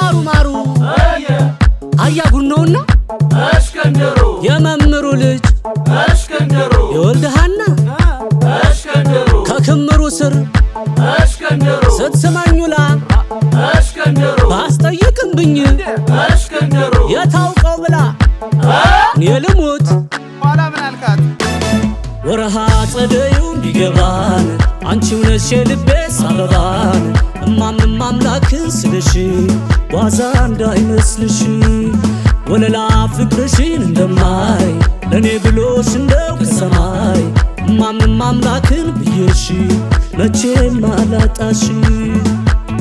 ማሩ ማሩ አያ ጉኖና አሽከንደሩ የመምሩ ልጅ አሽከንደሩ የወልደሃና አሽከንደሩ ከክምሩ ስር አሽከንደሩ ስትሰማኙላ አሽከንደሩ ባስጠይቅምብኝ አሽከንደሩ የታውቀው ብላ የልሙት ኋላ ምን አልካት ወረሃ ጸደዩ ቢገባን አንቺው ነሽ የልቤስ አበባን እማምንም አምላክን ስለሽ ዋዛ እንዳይመስልሽ ወለላ ፍቅርሽን እንደማይ ለኔ ብሎሽ እንደው ከሰማይ እማምንም አምላክን ብዬሽ መቼም አላጣሽ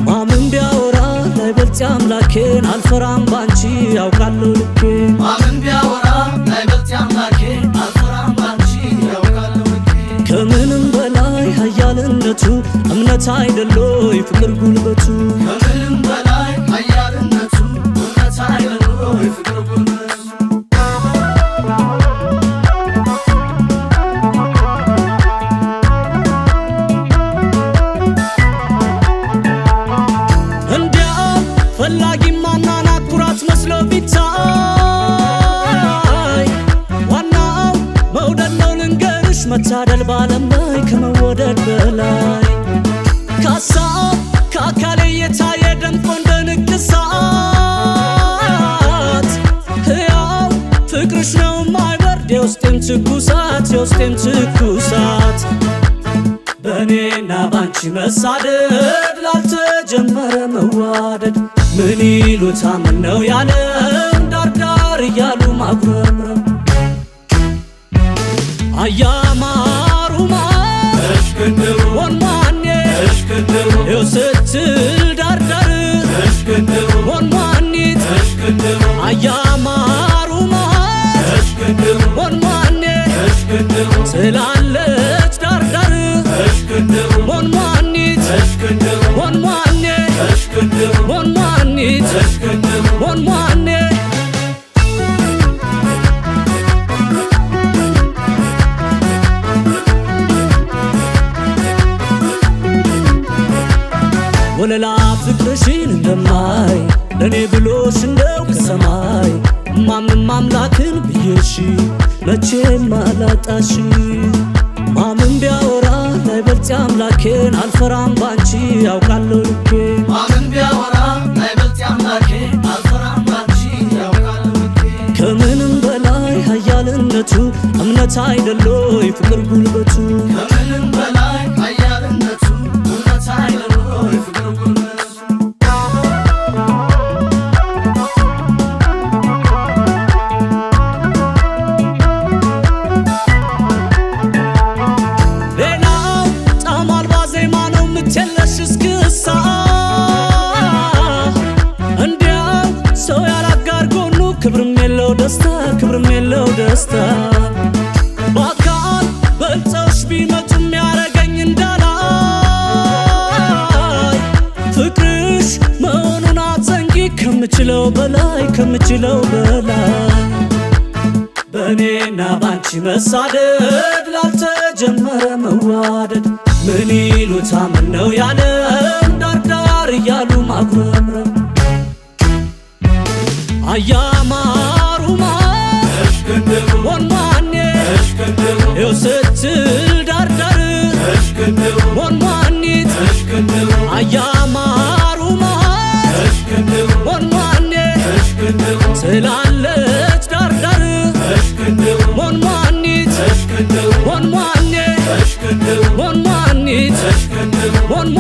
ማምን ቢያወራ ላይበልጥ አምላኬን አልፈራም ባንቺ ያውቃለሁ ልቤ ማምን ቢያወራ ላይበልጥ አምላኬን አልፈራም ባንቺ ያውቃለሁ ልቤ ከምንም በላይ ኃያልነቱ እምነት አይደሎይ ፍቅር ጉልበቱ ከምንም በላይ ኃያልነቱ እምነት አይደሎይ ፍቅር ጉልበቱ ፈላጊማና ኩራት መስሎ ቢታይ ዋናው መውደድ ነው ልንገርሽ መታደል ባለም ላይ ከመወደድ በላይ ከሀሳብ ከአካሌ የታየ ደምቆ እንደ ንቅሳት ሕያው ፍቅርሽ ነው ማይበርድ የውስጤም ትኩሳት በእኔና ባንቺ መሳደድ ላልተጀመረ መዋደድ ምን ይሉታምን ነው ያለም ዳርዳር እያሉ ማጉረምረም አያማሩማ አሽከንደሩ ወንማኔ አሽከንደሩ ይው ስትል ዳርዳር አሽከንደሩ ወንማኒት አሽከንደሩ አያማሩማ አሽከንደሩ ወንማኔ አሽከንደሩ ስላለች ዳርዳር አሽከንደሩ ወንማኒት አሽከንደሩ ወንማኔ አሽከንደሩ ወንማኒት አሽከንደሩ ወንማኔ ወለላ ፍቅርሽን እንደማይ ለኔ ብሎሽ እንደው ከሰማይ ማምንም አምላክን ብዬሽ መቼም አላጣሽ ማምን ቢያወራ ላይበልጥ አምላኬን አልፈራም ባንቺ ያውቃለሁ ልቤ ማምን ቢያወራ ላይበልጥ አምላኬን አልፈራም ባንቺ ያውቃለሁ ልቤ ከምንም በላይ ኃያልነቱ እምነት አይደሎይ ፍቅር ጉልበቱ ከምንም በላይ ኃያልነቱ እምነት አይደሎይ ፍቅር ጉልበቱ ሌላው ጣም አልባ ዜማ ነው ምትየለሽ እስክሳ እንዲያው ሰው ያላጋር ጎኑ ክብርም የለው ደስታ በአካል በልጠውሽ ቢመጡም ያረገኝ እንዳላይ ፍቅርሽ መሆኑን አትዘንጊ ከምችለው በላይ በእኔና ባንቺ መሳደድ ላልተጀመረ መዋደድ ምን ይሉታምን ነው ያለም ዳርዳር እያሉ ማጉረምረም አያማሩማ አሽከንደሩ ወንማኔ አሽከንደሩ ይው ስትል ዳርዳር አሽከንደሩ ወንማኒት አሽከንደሩ አያማሩማ አሽከንደሩ ወንማኔ አሽከንደሩ ስላለች ዳርዳር አሽከንደሩ ወንማኒት አሽከንደሩ ወንማኔ አሽከንደሩ ወንማኒት አሽከንደሩ ወንማ